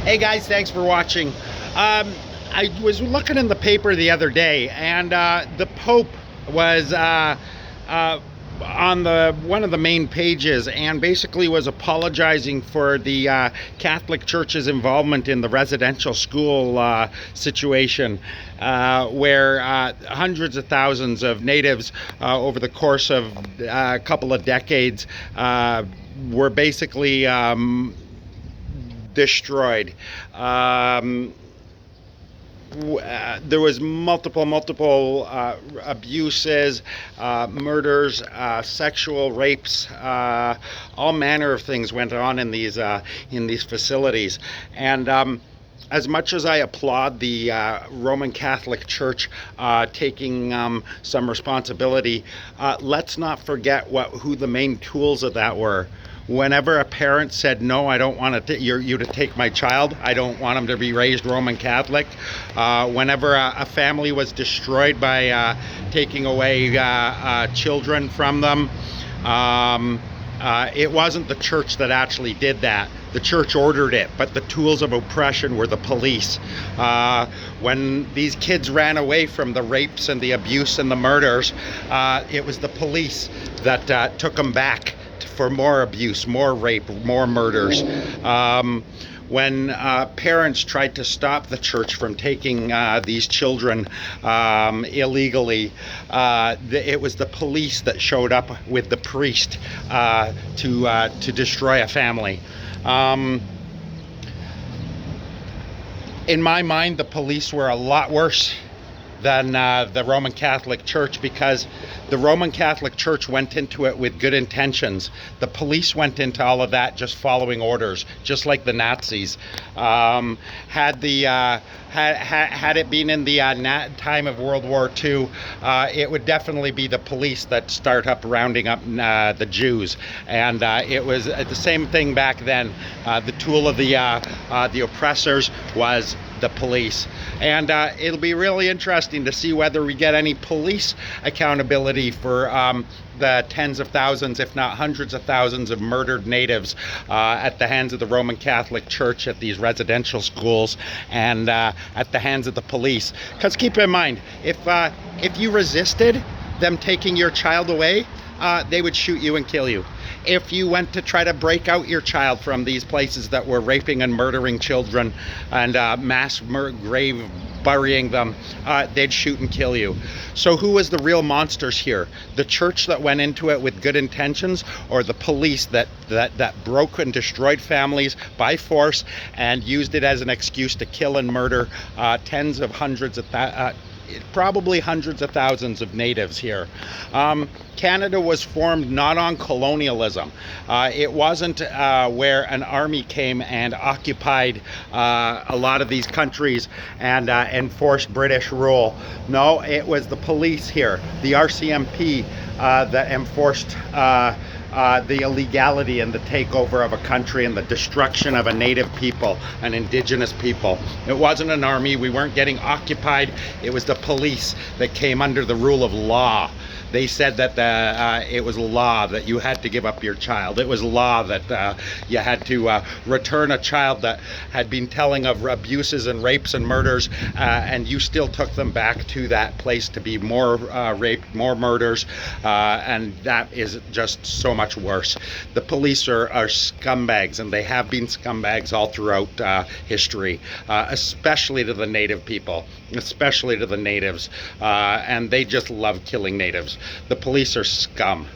Hey guys, thanks for watching. I was looking in the paper the other day, and the Pope was on the one of the main pages, and basically was apologizing for the Catholic Church's involvement in the residential school situation, where hundreds of thousands of natives over the course of a couple of decades were basically destroyed. There was multiple abuses, murders, sexual rapes, all manner of things went on in these facilities. And as much as I applaud the Roman Catholic Church taking some responsibility, let's not forget who the main tools of that were. Whenever a parent said, no, I don't want you to take my child, I don't want him to be raised Roman Catholic, whenever a family was destroyed by taking away children from them, it wasn't the church that actually did that. The church ordered it, but the tools of oppression were the police. When these kids ran away from the rapes and the abuse and the murders, it was the police that took them back for more abuse, more rape, more murders. When parents tried to stop the church from taking these children illegally, it was the police that showed up with the priest to destroy a family. In my mind, the police were a lot worse than the Roman Catholic Church, because the Roman Catholic Church went into it with good intentions. The police went into all of that just following orders, just like the Nazis. Had it been in the time of World War II, it would definitely be the police that start up rounding up the Jews. And it was the same thing back then. The tool of the oppressors was the police. And it'll be really interesting to see whether we get any police accountability for the tens of thousands, if not hundreds of thousands, of murdered natives at the hands of the Roman Catholic Church at these residential schools, and at the hands of the police. Because keep in mind, if you resisted them taking your child away, they would shoot you and kill you. If you went to try to break out your child from these places that were raping and murdering children and mass grave burying them, they'd shoot and kill you. So who was the real monsters here? The church that went into it with good intentions, or the police that broke and destroyed families by force and used it as an excuse to kill and murder tens of hundreds of probably hundreds of thousands of natives here. Canada was formed not on colonialism. It wasn't where an army came and occupied a lot of these countries and enforced British rule. No, it was the police here, the RCMP, that enforced the illegality and the takeover of a country and the destruction of a native people, an indigenous people. It wasn't an army. We weren't getting occupied. It was the police that came under the rule of law. They said that it was law that you had to give up your child. It was law that you had to return a child that had been telling of abuses and rapes and murders, and you still took them back to that place to be more raped, more murders, and that is just so much worse. The police are scumbags, and they have been scumbags all throughout history, especially to the native people, especially to the natives, and they just love killing natives. The police are scum.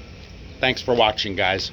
Thanks for watching, guys.